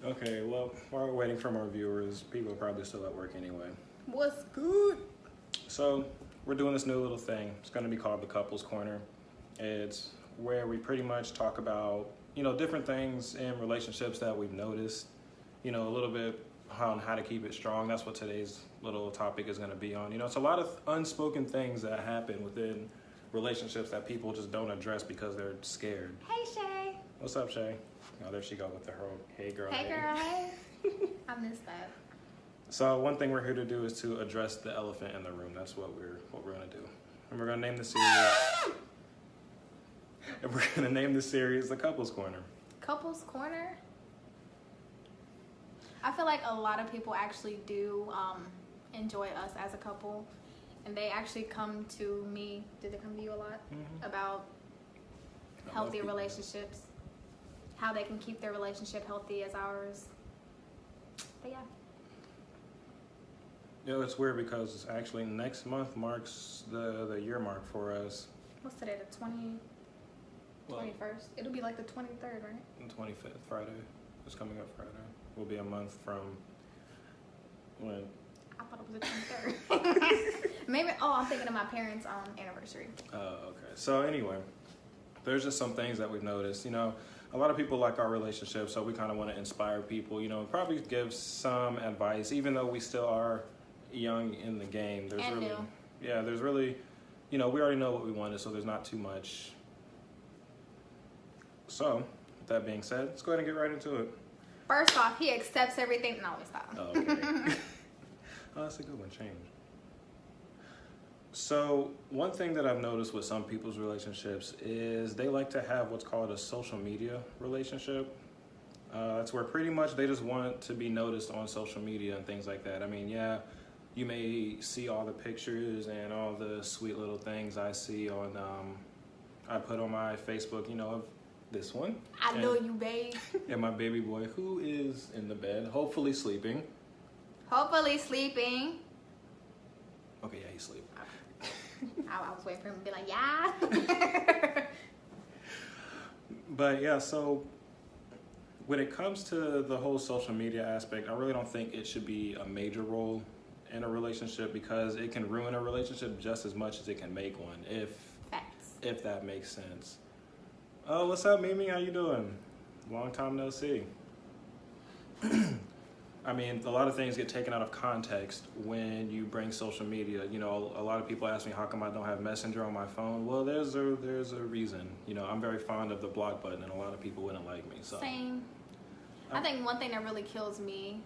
Okay, well, while we're waiting from our viewers, people are probably still at work anyway. What's good? So, we're doing this new little thing. It's going to be called the Couples Corner. It's where we pretty much talk about, different things in relationships that we've noticed, a little bit on how to keep it strong. That's what today's little topic is going to be on. It's a lot of unspoken things that happen within relationships that people just don't address because they're scared. Hey, Shay. What's up, Shay? Oh, there she go with her whole, hey girl. Hey, girl. Hey. I missed that. So one thing we're here to do is to address the elephant in the room. That's what we're gonna do. And we're gonna name the series. And we're gonna name the series The Couples Corner. Couples Corner? I feel like a lot of people actually do enjoy us as a couple. And they actually come to me, did they come to you a lot? Mm-hmm. About healthy relationships. How they can keep their relationship healthy as ours. But yeah. It's weird because actually next month marks the year mark for us. What's today, the 21st? It'll be like the 23rd, right? The 25th, Friday. It's coming up Friday. Will be a month from when? I thought it was the 23rd. Maybe, I'm thinking of my parents' anniversary. Okay. So anyway, there's just some things that we've noticed. A lot of people like our relationship, so we kind of want to inspire people, probably give some advice, even though we still are young in the game. There's really, we already know what we wanted, so there's not too much. So, with that being said, let's go ahead and get right into it. First off, he accepts everything. No, stop. Oh, okay. Oh, that's a good one. Change. So one thing that I've noticed with some people's relationships is they like to have what's called a social media relationship. That's where pretty much they just want to be noticed on social media and things like that. I mean, yeah, you may see all the pictures and all the sweet little things I see on, I put on my Facebook, of this one. I know you, babe. And my baby boy, who is in the bed, hopefully sleeping. Hopefully sleeping. Okay, yeah, he's asleep. I was waiting for him to be like, yeah. But yeah, so when it comes to the whole social media aspect, I really don't think it should be a major role in a relationship because it can ruin a relationship just as much as it can make one, if that makes sense. Oh, what's up, Mimi? How you doing? Long time no see. I mean, a lot of things get taken out of context when you bring social media. A lot of people ask me, how come I don't have Messenger on my phone? Well, there's a reason. I'm very fond of the block button, and a lot of people wouldn't like me. So. Same. I think one thing that really kills me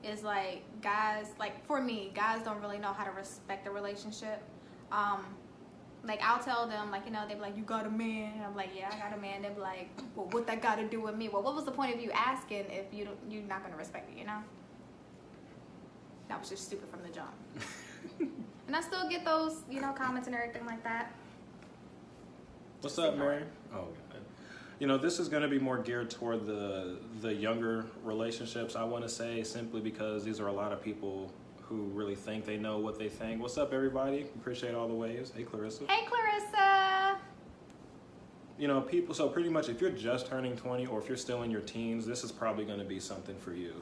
is, like, guys, like, for me, guys don't really know how to respect a relationship. Like, I'll tell them, like, they'll be like, you got a man? And I'm like, yeah, I got a man. They'll be like, well, what that got to do with me? Well, what was the point of you asking if you're not going to respect it, That was just stupid from the jump. And I still get those, comments and everything like that. What's up, Mary? Oh, God. This is going to be more geared toward the younger relationships, I want to say, simply because these are a lot of people who really think they know what they think. What's up, everybody? Appreciate all the waves. Hey, Clarissa. Hey, Clarissa. People, so pretty much if you're just turning 20 or if you're still in your teens, this is probably going to be something for you.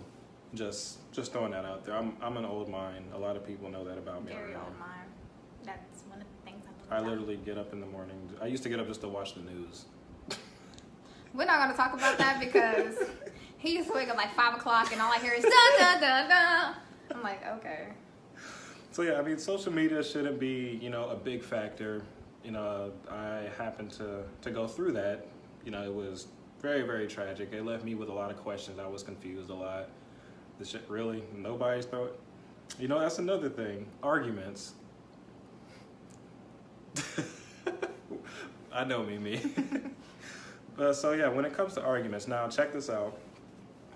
Just throwing that out there. I'm an old mind. A lot of people know that about me. Very old mind. That's one of the things I literally get up in the morning. I used to get up just to watch the news. We're not going to talk about that because he used to wake up like 5 o'clock and all I hear is dun dun dun dun. I'm like, okay. So yeah, I mean, social media shouldn't be, a big factor. I happened to go through that. It was very, very tragic. It left me with a lot of questions. I was confused a lot. This shit, really? Nobody's throwing? That's another thing. Arguments. I know, Mimi. So yeah, when it comes to arguments, now check this out.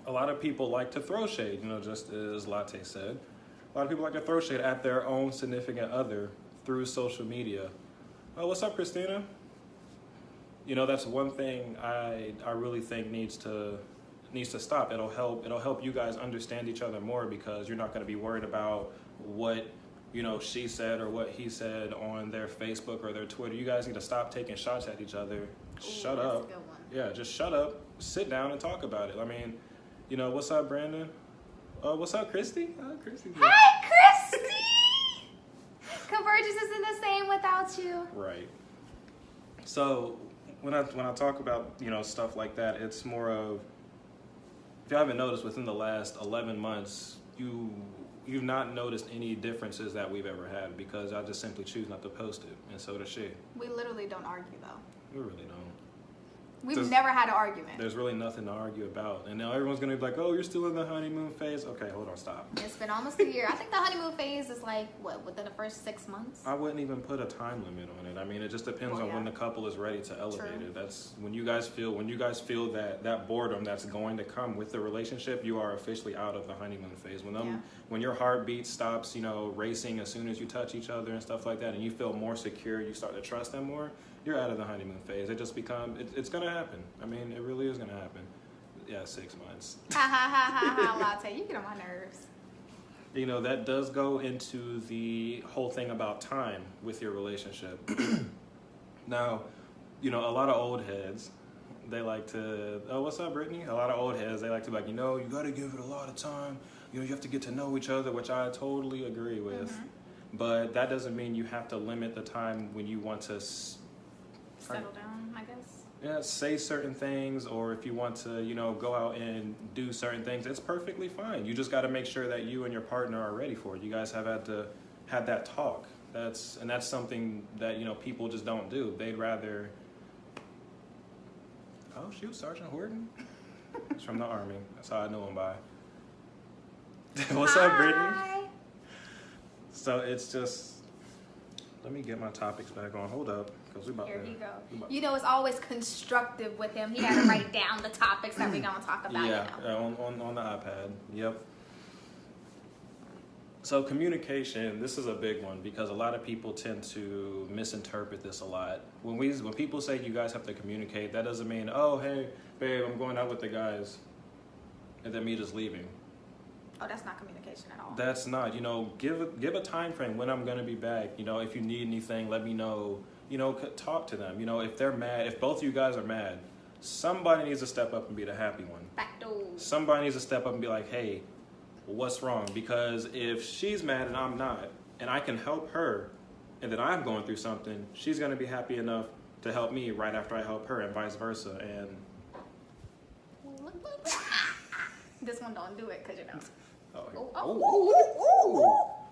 A lot of people like to throw shade, just as Latte said. A lot of people like to throw shade at their own significant other through social media. Oh, what's up, Christina? That's one thing I really think needs to stop. It'll help you guys understand each other more because you're not going to be worried about what she said or what he said on their Facebook or their Twitter. You guys need to stop taking shots at each other shut that's up. a good one. Yeah, just shut up, sit down and talk about it. I mean, you know, what's up, Brandon? What's up, Christy? Christy's here. Hey, Christy! Convergence isn't the same without you. Right. So when I talk about, you know, stuff like that, it's more of, if you haven't noticed, within the last 11 months, you've not noticed any differences that we've ever had, because I just simply choose not to post it, and so does she. We literally don't argue though. We really don't. We've never had an argument. There's really nothing to argue about. And now everyone's going to be like, oh, you're still in the honeymoon phase? Okay, hold on, stop. It's been almost a year. I think the honeymoon phase is like, what, within the first 6 months? I wouldn't even put a time limit on it. I mean, it just depends on when the couple is ready to elevate it. That's when you guys feel that boredom that's going to come with the relationship, you are officially out of the honeymoon phase. When your heartbeat stops, you know, racing as soon as you touch each other and stuff like that, and you feel more secure, you start to trust them more, you're out of the honeymoon phase. It just it's going to happen. I mean, it really is going to happen. Yeah, 6 months. Ha ha ha ha ha, Latte. You get on my nerves. You know, that does go into the whole thing about time with your relationship. Now, you know, a lot of old heads, they like to, oh, what's up, Brittany? A lot of old heads, they like to be like, you know, you got to give it a lot of time. You know, you have to get to know each other, which I totally agree with. Mm-hmm. But that doesn't mean you have to limit the time when you want to settle down, I guess. Yeah, say certain things, or if you want to, you know, go out and do certain things, it's perfectly fine. You just got to make sure that you and your partner are ready for it. You guys have had to have that talk. That's something that, you know, people just don't do. They'd rather. Oh shoot, Sergeant Horton. He's from the Army. That's how I know him by. What's up, Brittany? So it's just. Let me get my topics back on. Hold up, because we about Here to. you go. You know, it's always constructive with him. He had to write down the topics that we're gonna talk about. Yeah, on the iPad. Yep. So communication, this is a big one, because a lot of people tend to misinterpret this a lot. When people say you guys have to communicate, that doesn't mean, oh, hey, babe, I'm going out with the guys, and then me just leaving. Oh, that's not communication at all. That's not, you know, give a time frame when I'm going to be back. You know, if you need anything, let me know. You know, talk to them. You know, if they're mad, if both of you guys are mad, somebody needs to step up and be the happy one. Somebody needs to step up and be like, hey, what's wrong? Because if she's mad and I'm not, and I can help her, and then I'm going through something, she's going to be happy enough to help me right after I help her, and vice versa. And this one don't do it, because you know.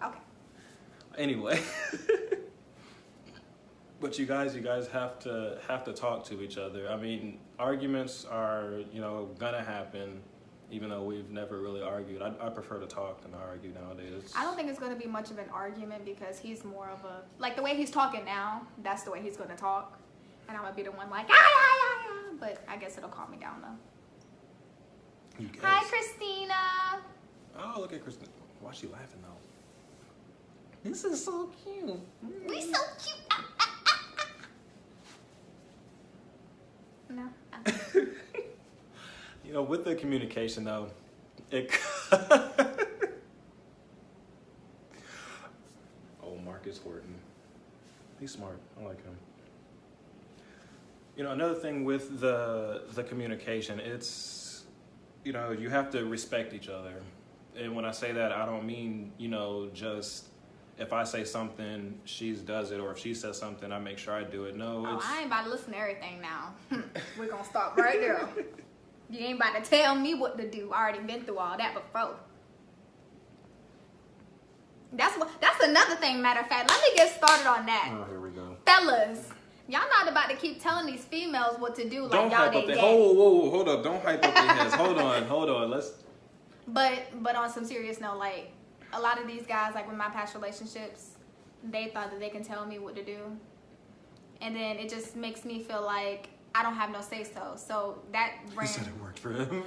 Okay. Anyway, but you guys have to talk to each other. I mean, arguments are, you know, gonna happen, even though we've never really argued. I prefer to talk than argue nowadays. I don't think it's gonna be much of an argument, because he's more of a, like, the way he's talking now, that's the way he's gonna talk, and I'm gonna be the one like, but I guess it'll calm me down though. Hi, Christina. Oh, look at Kristen. Why is she laughing though? This is so cute. We so cute. No. You know, with the communication though, it. Oh, Marcus Horton. He's smart. I like him. You know, another thing with the communication, it's, you know, you have to respect each other. And when I say that, I don't mean, you know, just if I say something, she does it, or if she says something, I make sure I do it. No, I ain't about to listen to everything now. We're going to stop right there. You ain't about to tell me what to do. I already been through all that before. That's another thing, matter of fact. Let me get started on that. Oh, here we go. Fellas, y'all not about to keep telling these females what to do like don't y'all hype up whoa, hold up. Don't hype up their heads. Hold on. Let's. But on some serious note, like, a lot of these guys, like with my past relationships, they thought that they can tell me what to do. And then it just makes me feel like I don't have no say-so. So that He said it worked for him.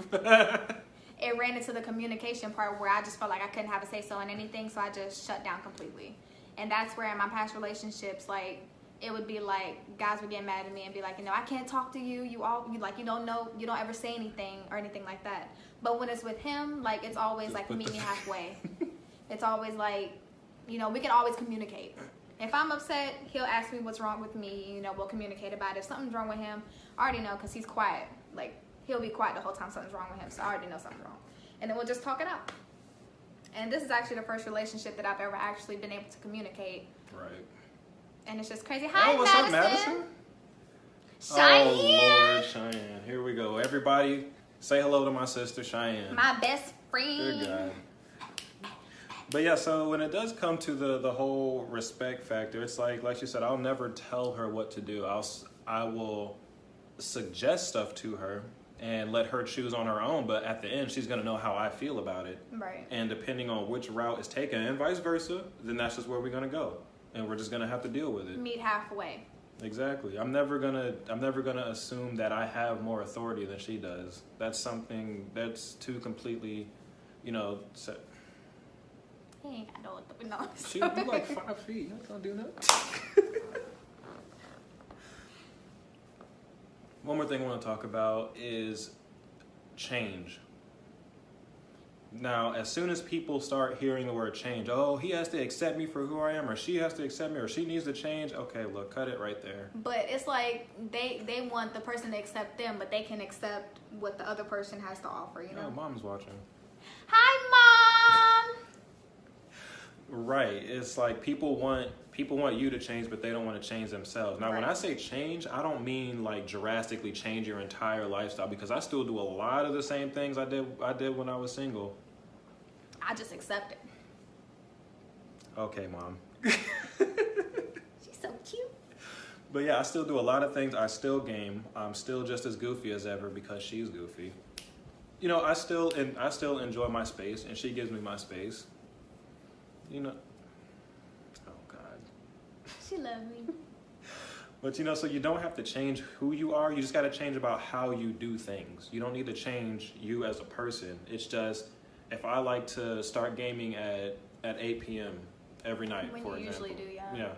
It ran into the communication part where I just felt like I couldn't have a say-so in anything, so I just shut down completely. And that's where in my past relationships, like, it would be like guys would get mad at me and be like, you know, I can't talk to you. You don't know, you don't ever say anything or anything like that. But when it's with him, like, it's always just like meet me halfway. It's always like, you know, we can always communicate. If I'm upset, he'll ask me what's wrong with me. You know, we'll communicate about it. If something's wrong with him, I already know because he's quiet. Like, he'll be quiet the whole time something's wrong with him. So I already know something's wrong. And then we'll just talk it out. And this is actually the first relationship that I've ever actually been able to communicate. Right. And it's just crazy. Hi, what's Madison. up, Madison? Cheyenne. Oh, Lord, Cheyenne. Here we go. Everybody, say hello to my sister, Cheyenne. My best friend. Good God. But yeah, so when it does come to the whole respect factor, it's like you said, I'll never tell her what to do. I will suggest stuff to her and let her choose on her own. But at the end, she's going to know how I feel about it. Right. And depending on which route is taken and vice versa, then that's just where we're going to go. And we're just going to have to deal with it. Meet halfway. Exactly. I'm never gonna assume that I have more authority than she does. That's something that's too completely, you know. He ain't got no authority. No. She you like 5 feet. You not gonna do nothing. One more thing I want to talk about is change. Now, as soon as people start hearing the word change, oh, he has to accept me for who I am, or she has to accept me, or she needs to change. Okay, look, cut it right there. But it's like they want the person to accept them, but they can accept what the other person has to offer, you know? Oh, mom's watching. Hi, Mom! Right. It's like people want you to change, but they don't want to change themselves. Now, when Right. I say change, I don't mean like drastically change your entire lifestyle, because I still do a lot of the same things I did when I was single. I just accept it. Okay, Mom. She's so cute. But yeah, I still do a lot of things. I still game. I'm still just as goofy as ever because she's goofy. You know, I still enjoy my space, and she gives me my space. You know. Oh God. She loves me. But you know, so you don't have to change who you are. You just got to change about how you do things. You don't need to change you as a person. It's just, if I like to start gaming at 8 p.m. every night, When for you example. usually do, yeah. Yeah.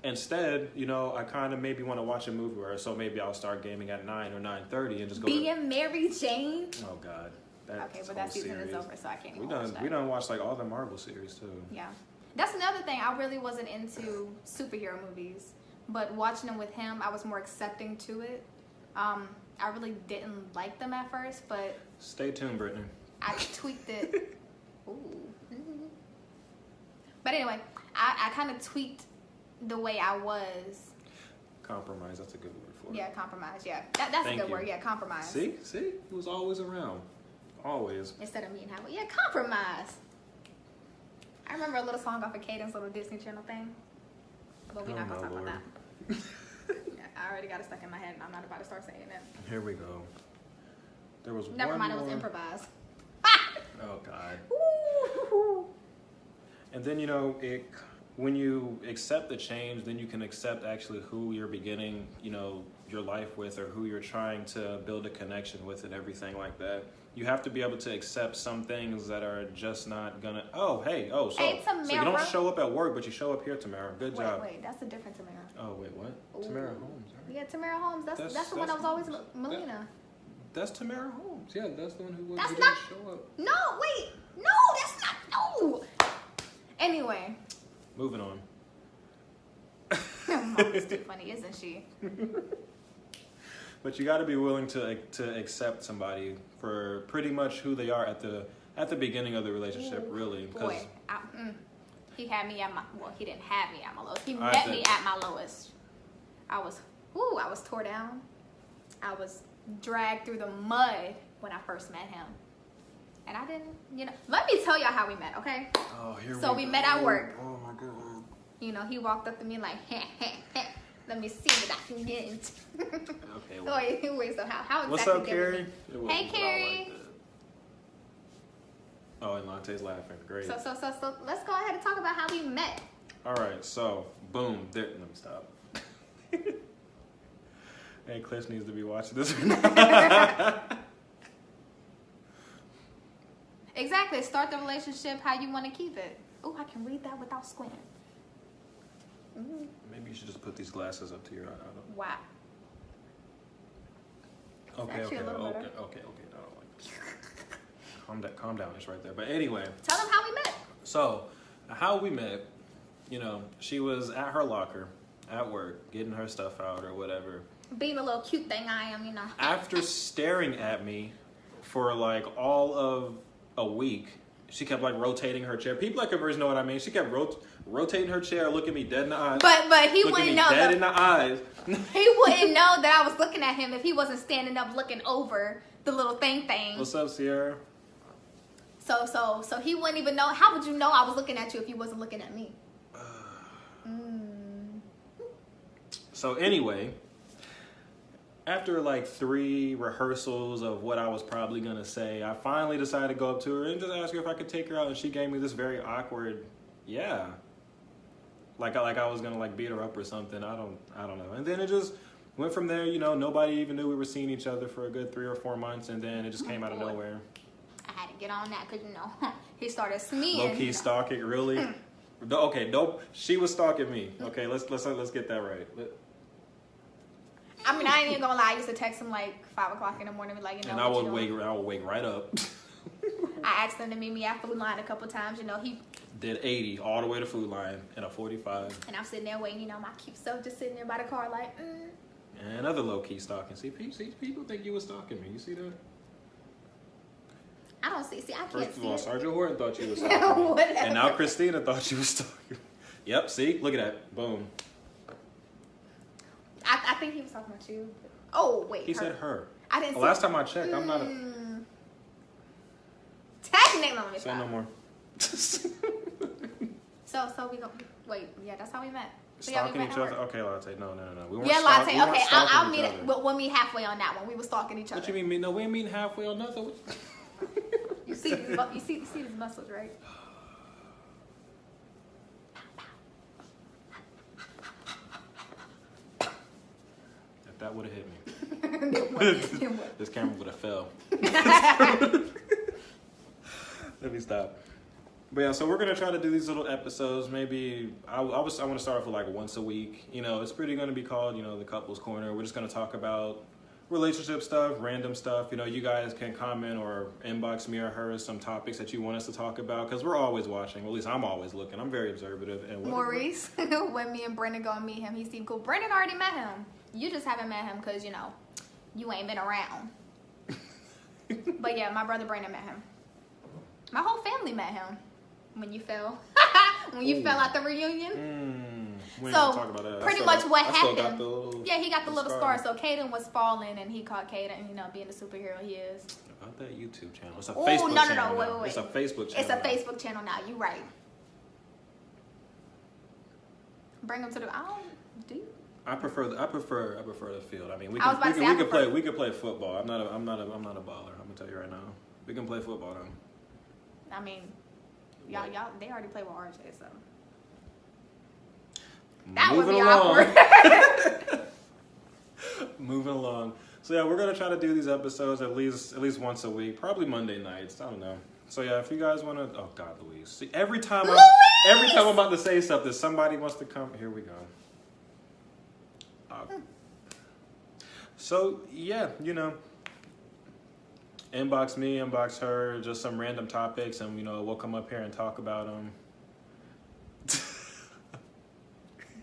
Instead, you know, I kind of maybe want to watch a movie, or so maybe I'll start gaming at 9 or 9:30 and just go. Being Mary Jane. Oh God. Okay, but that season is over, so I can't even watch that. We done watched like all the Marvel series too. Yeah. That's another thing. I really wasn't into superhero movies, but watching them with him, I was more accepting to it. I really didn't like them at first, but Stay tuned, Brittany. I tweaked it. Ooh. But anyway, I kind of tweaked the way I was. Compromise. That's a good word for it. Yeah, compromise. Yeah, that's a Thank good you. word. Yeah, compromise. See, he was always around. Always. Instead of me and Howard. Yeah, compromise. I remember a little song off of Caden's little Disney Channel thing. But we're not going to talk Lord. about that. Yeah, I already got it stuck in my head and I'm not about to start saying it. Here we go. There was Never one mind, more. it was improvised. Oh God. Ooh. And then, you know, when you accept the change, then you can accept actually who you're beginning, you know, your life with, or who you're trying to build a connection with, and everything like that. You have to be able to accept some things that are just not gonna. Hey, so you Tamara. don't show up at work, but you show up here, Tamara. Good job. Wait, that's a different Tamara. Oh wait, what? Ooh. Tamara Holmes. Right? Yeah, Tamara Holmes. That's the one that was always Melina. That's Tamara Holmes. Yeah, that's the one who That's didn't not- show up. No, wait. No, that's not. No. Anyway. Moving on. Mom is too funny, isn't she? But you got to be willing to accept somebody for pretty much who they are at the beginning of the relationship, really. Boy, he had me at my. Well, he didn't have me at my lowest. He I met did. me at my lowest. I was tore down. I was dragged through the mud when I first met him. And I didn't, you know. Let me tell y'all how we met, okay? Oh, here So we met at work. Oh my God. You know, he walked up to me like, let me see what I can get into. Okay. Well. Wait, so how What's exactly up, did we Carrie? meet? It wasn't Hey, at all Carrie. like that. Oh, and Lante's laughing. Great. So let's go ahead and talk about how we met. All right. So, boom. Let me stop. Hey, Cliff needs to be watching this. Exactly. Start the relationship how you want to keep it. Oh, I can read that without squinting. Maybe you should just put these glasses up to your eye. Wow. Okay. actually a little better. No, I don't like this. Calm down. It's right there. But anyway. Tell them how we met. So, how we met, you know, she was at her locker at work getting her stuff out or whatever. Being a little cute thing I am, you know. After staring at me for like all of a week, she kept like rotating her chair. People at Converge know what I mean. She kept rotating her chair, looking me dead in the eyes. But he wouldn't know. Dead in the eyes. He wouldn't know that I was looking at him if he wasn't standing up looking over the little thing. What's up, Sierra? So he wouldn't even know. How would you know I was looking at you if you wasn't looking at me? So anyway, after like 3 rehearsals of what I was probably gonna say, I finally decided to go up to her and just ask her if I could take her out, and she gave me this very awkward, yeah. Like I was gonna like beat her up or something. I don't know. And then it just went from there. You know, nobody even knew we were seeing each other for a good 3 or 4 months, and then it just came out of nowhere. I had to get on that because you know he started smeeing. Low key stalking, really? Okay, nope. She was stalking me. Okay, let's get that right. I mean, I ain't even gonna lie. I used to text him like 5 o'clock in the morning, be like, you know. And I would wake right up. I asked him to meet me at Food Line a couple times. You know, he did 80 all the way to Food Line in a 45. And I'm sitting there waiting. You know, my cute self just sitting there by the car, like. And other low key stalking. See, people think you was stalking me. You see that? I don't see. See, I can't see. First of all, it. Sergeant Horton thought you was stalking me. Whatever. And now Christina thought you was stalking. Yep. See, look at that. Boom. I think he was talking about you. Oh wait. He said her. I didn't. Last time I checked, I'm not a. Technically, let me Say stop. no more. So we go. Wait, yeah, that's how we met. So Stalking yeah, we each other. Okay, Latte. No. We weren't Yeah, Latte. we weren't Okay, stalking I'll each meet. other. We'll meet halfway on that one. We were stalking each other. What you mean? No, we ain't meeting halfway on nothing. You see these muscles, right? If that would have hit me, Then what? this camera would have fell. Let me stop. But yeah, so we're gonna try to do these little episodes. Maybe I want to start off with like once a week. You know, it's pretty gonna be called, you know, the Couples Corner. We're just gonna talk about relationship stuff, random stuff. You know, you guys can comment or inbox me or her some topics that you want us to talk about, because we're always watching. Well, at least I'm always looking. I'm very observative. And Maurice, when me and Brendan go and meet him, he seemed cool. Brendan already met him. You just haven't met him because, you know, you ain't been around. But yeah, my brother Brendan met him. My whole family met him when you fell. When you fell at the reunion. We ain't So, gonna talk about that. pretty much what I still happened. got the little, Yeah, he got the little scar. So Caden was falling and he caught Caden, you know, being the superhero he is. About that YouTube channel. It's a Ooh, Facebook no, channel. wait. It's a Facebook channel. It's a Facebook channel now. You right. Bring him to the. I don't do. I prefer the field. I mean, we I was about to say, I prefer- we could play football. I'm not a baller. I'm gonna tell you right now. We can play football though. I mean, y'all, they already play with RJ, so that would be awkward. Moving along. So yeah, we're gonna try to do these episodes at least once a week, probably Monday nights. I don't know. So yeah, if you guys want to, oh God, Louise. See, every time I'm about to say something, somebody wants to come. Here we go. So yeah, you know, inbox me, inbox her, just some random topics, and you know, we'll come up here and talk about them.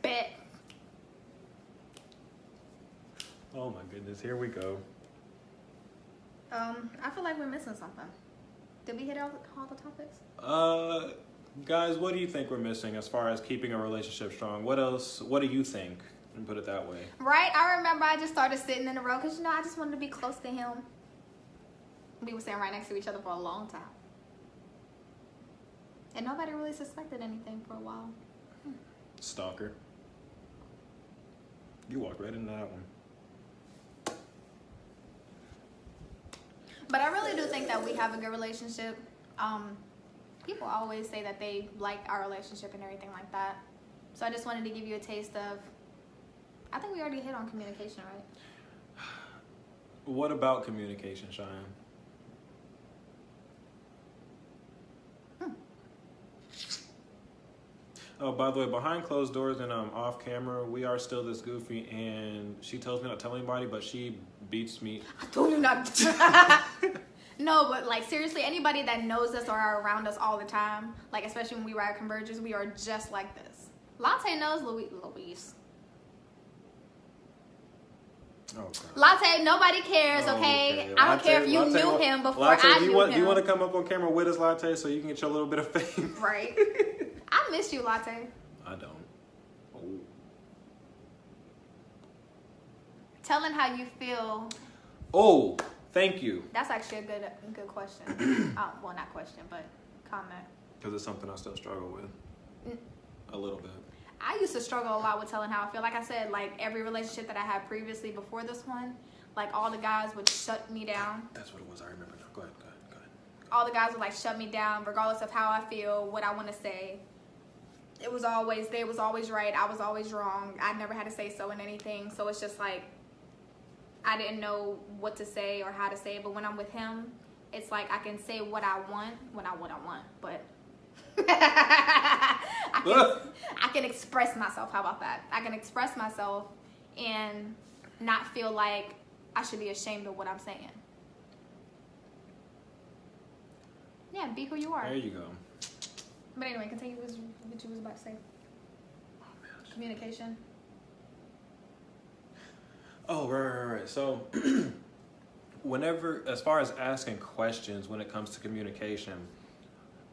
Bet. Oh my goodness, here we go. I feel like we're missing something. Did we hit all the topics? Guys, what do you think we're missing as far as keeping a relationship strong? What else? What do you think? And put it that way. Right. I remember I just started sitting in the row because, you know, I just wanted to be close to him. We were sitting right next to each other for a long time. And nobody really suspected anything for a while. Stalker. You walked right into that one. But I really do think that we have a good relationship. People always say that they like our relationship and everything like that. So I just wanted to give you a taste of, I think we already hit on communication, right? What about communication, Cheyenne? Oh, by the way, behind closed doors and off camera, we are still this goofy, and she tells me not to tell anybody, but she beats me. I told you not to. No, but like seriously, anybody that knows us or are around us all the time, like especially when we were at Convergence, we are just like this. Latte knows Louise. Oh, crap. Latte, nobody cares, okay? I don't care if you knew him before I knew him. Do you want to come up on camera with us, Latte, so you can get your little bit of fame? Right. I miss you, Latte. I don't. Oh. Telling how you feel. Oh, thank you. That's actually a good question. Well, not question, but comment. Because it's something I still struggle with. A little bit. I used to struggle a lot with telling how I feel. Like I said, like every relationship that I had previously before this one, like all the guys would shut me down. That's what it was. I remember now. Go ahead. All the guys would like shut me down regardless of how I feel, what I want to say. It was always, they was always right. I was always wrong. I never had to say so in anything. So it's just like, I didn't know what to say or how to say it. But when I'm with him, it's like I can say what I want when I want. But I can express myself. How about that? I can express myself and not feel like I should be ashamed of what I'm saying. Yeah, be who you are. There you go. But anyway, continue what you was about to say. Communication. Oh, right. So, whenever, as far as asking questions when it comes to communication,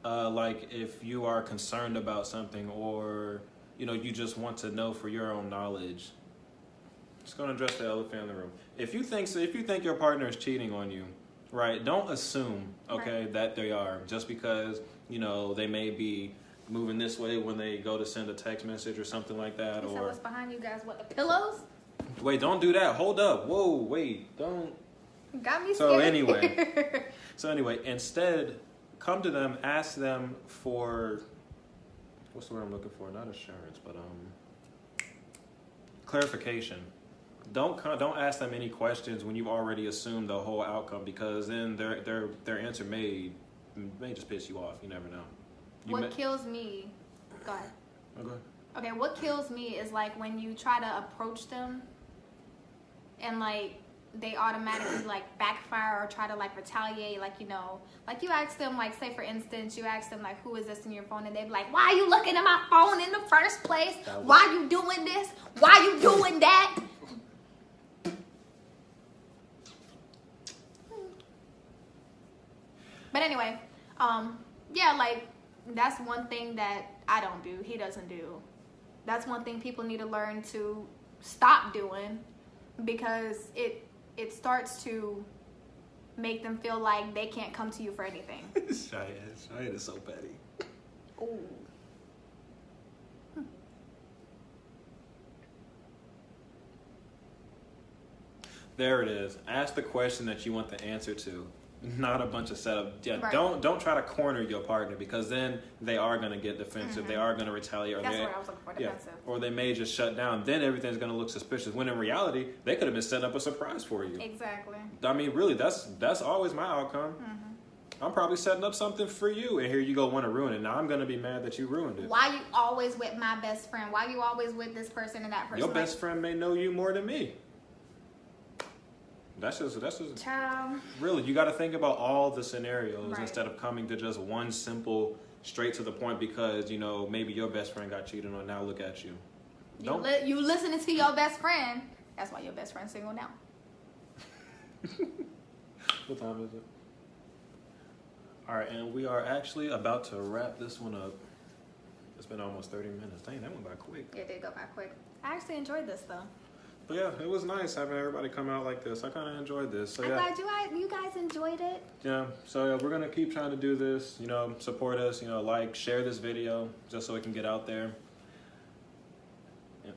like if you are concerned about something or, you just want to know for your own knowledge, just going to address the elephant in the room. If you think your partner is cheating on you, right, don't assume, okay, right, that they are just because, they may be moving this way when they go to send a text message or something like that. So what's behind you guys? What, the pillows? Wait, don't do that. Hold up. Whoa, wait, don't. Got me scared. So anyway, instead, come to them, ask them for, what's the word I'm looking for? Not assurance, but clarification. Don't ask them any questions when you've already assumed the whole outcome, because then their answer may just piss you off. You never know. What kills me? Go ahead. Oh, go ahead. Okay, what kills me is like when you try to approach them and like they automatically like backfire or try to like retaliate, like like you ask them, like say for instance, you ask them like, who is this in your phone, and they be like, why are you looking at my phone in the first place? Why you doing this? Why you doing that? But anyway, yeah, like that's one thing that I don't do. He doesn't do. That's one thing people need to learn to stop doing, because it starts to make them feel like they can't come to you for anything. Cheyenne is so petty. Ooh. There it is. Ask the question that you want the answer to. Not a bunch of setup. Yeah, right. Don't try to corner your partner, because then they are going to get defensive. Mm-hmm. They are going to retaliate. That's what I was looking for, defensive. Yeah, or they may just shut down. Then everything's going to look suspicious. When in reality, they could have been setting up a surprise for you. Exactly. I mean, really, that's always my outcome. Mm-hmm. I'm probably setting up something for you, and here you go want to ruin it. Now I'm going to be mad that you ruined it. Why you always with my best friend? Why you always with this person and that person? Your best friend may know you more than me. That's just Child. Really, you got to think about all the scenarios, right, instead of coming to just one simple, straight to the point, because, maybe your best friend got cheated on. Now look at you. You listening to your best friend. That's why your best friend's single now. What time is it? All right, and we are actually about to wrap this one up. It's been almost 30 minutes. Dang, that went by quick. It did go by quick. I actually enjoyed this, though. But yeah, it was nice having everybody come out like this. I kind of enjoyed this. So, I'm glad you guys enjoyed it. Yeah, so yeah, we're going to keep trying to do this. Support us, like, share this video just so it can get out there. Yeah.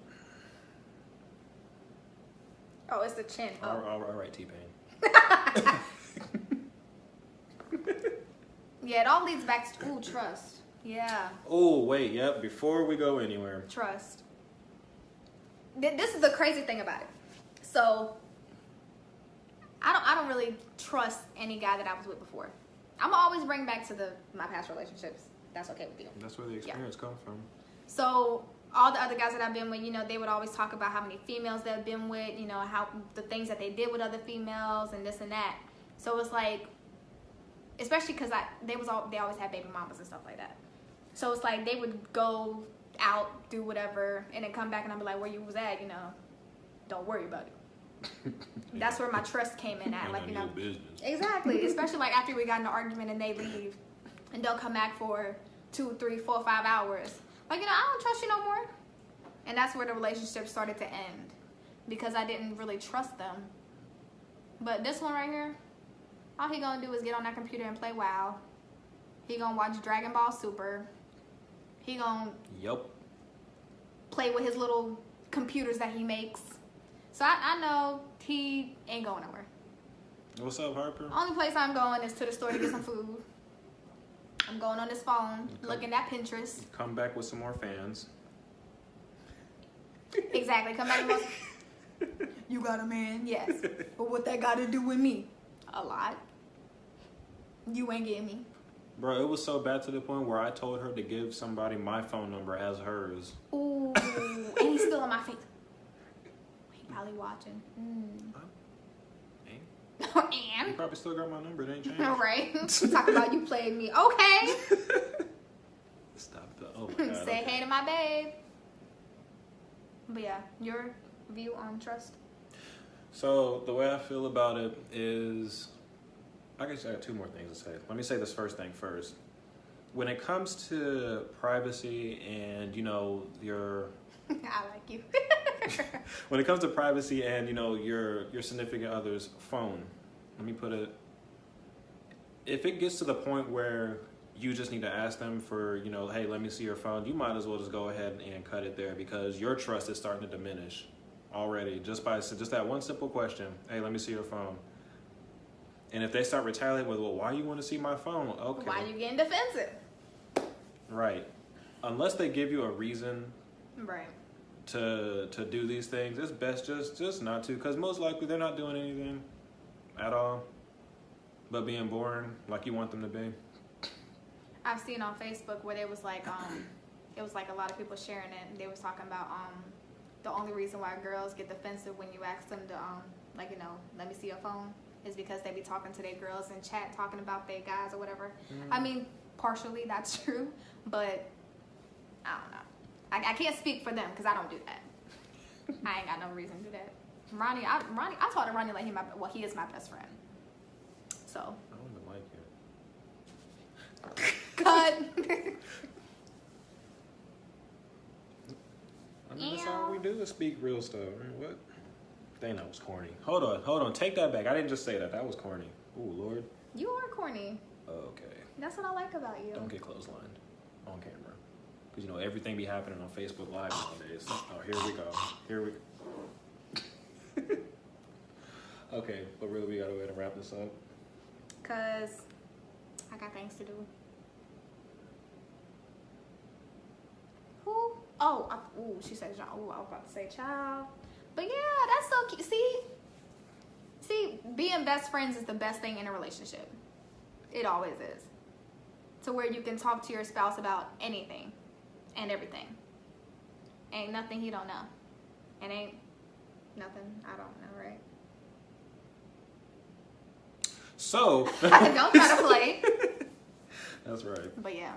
Oh, it's the chin. Oh. All right, T-Pain. Yeah, it all leads back to, trust. Yeah. Oh, wait, yep, before we go anywhere. Trust. This is the crazy thing about it. So, I don't really trust any guy that I was with before. I'm always bring back to my past relationships. That's okay with you. That's where the experience comes from. So, all the other guys that I've been with, they would always talk about how many females they've been with, how the things that they did with other females and this and that. So it's like, especially because they always had baby mamas and stuff like that. So it's like they would go out, do whatever, and then come back and I'll be like, where you was at, don't worry about it. That's where my trust came in at. Ain't Like, you none know, of your business. exactly. Especially like after we got in an argument and they leave and don't come back for 2, 3, 4, 5 hours. Like, you know, I don't trust you no more. And that's where the relationship started to end because I didn't really trust them. But this one right here, all he gonna do is get on that computer and play WoW. He gonna watch Dragon Ball Super. He gonna play with his little computers that he makes. So I know he ain't going nowhere. What's up, Harper? Only place I'm going is to the store to get some food. I'm going on this phone, looking at Pinterest. Come back with some more fans. Exactly. Come back and you got a man? Yes. But what that got to do with me? A lot. You ain't getting me. Bro, it was so bad to the point where I told her to give somebody my phone number as hers. Ooh. And he's still in my face. He probably watching. You And? probably still got my number. It ain't changed. All right. Talk about you played me. Okay. Stop the. Oh my God. Say hey to my babe. But yeah, your view on trust? So the way I feel about it is, I guess I got 2 more things to say. Let me say this first thing first. When it comes to privacy and, you know, your... I like you. When it comes to privacy and, you know, your significant other's phone, let me put it, if it gets to the point where you just need to ask them for, you know, hey, let me see your phone, you might as well just go ahead and cut it there because your trust is starting to diminish already just by just that one simple question, hey, let me see your phone. And if they start retaliating with, well, why you want to see my phone? Okay. Why you getting defensive? Right. Unless they give you a reason Right. to do these things, it's best just not to, because most likely they're not doing anything at all but being boring like you want them to be. I've seen on Facebook where there was like it was like a lot of people sharing it and they was talking about the only reason why girls get defensive when you ask them to like, you know, let me see your phone is because they be talking to their girls in chat talking about their guys or whatever. I mean, partially that's true, but I don't know. I can't speak for them because I don't do that. I ain't got no reason to do that. Ronnie, I told Ronnie like he is my best friend. So. I don't even like you. Cut. I mean, that's all we do is speak real stuff. I mean, what? They know it's corny. Hold on. Take that back. I didn't just say that. That was corny. Ooh, Lord. You are corny. Okay. That's what I like about you. Don't get clotheslined on camera. Because, you know, everything be happening on Facebook Live nowadays. Oh, here we go. Okay, but really, we gotta go ahead and wrap this up. Because I got things to do. Who? Oh, she said John. Oh, I was about to say child. But yeah, that's so cute. See, being best friends is the best thing in a relationship. It always is. To where you can talk to your spouse about anything and everything. Ain't nothing he don't know. And ain't nothing I don't know, right? So. Don't try to play. That's right. But yeah.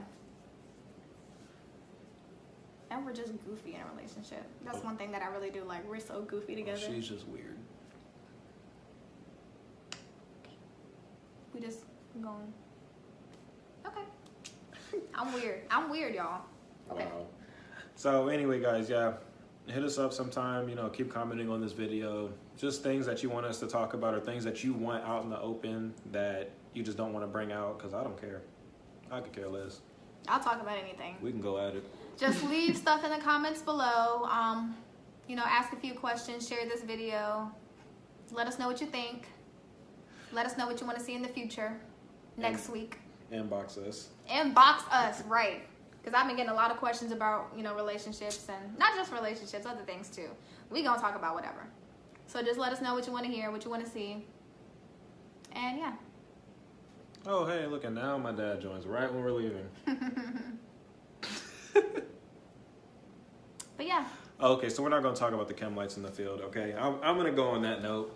And we're just goofy in a relationship. That's one thing that I really do like. We're so goofy together. Oh, she's just weird. We just going. Okay. I'm weird, y'all. Okay. Wow. So anyway, guys, yeah, hit us up sometime. You know, keep commenting on this video. Just things that you want us to talk about or things that you want out in the open that you just don't want to bring out, because I don't care. I could care less. I'll talk about anything. We can go at it. Just leave stuff in the comments below. You know, ask a few questions, share this video. Let us know what you think. Let us know what you want to see in the future. Next week. Inbox us. Inbox us, right. Because I've been getting a lot of questions about, you know, relationships and not just relationships, other things too. We gonna talk about whatever. So just let us know what you want to hear, what you want to see. And yeah. Oh, hey, look, and now my dad joins right when we're leaving. But yeah. Okay, so we're not going to talk about the chem lights in the field, okay? I'm going to go on that note.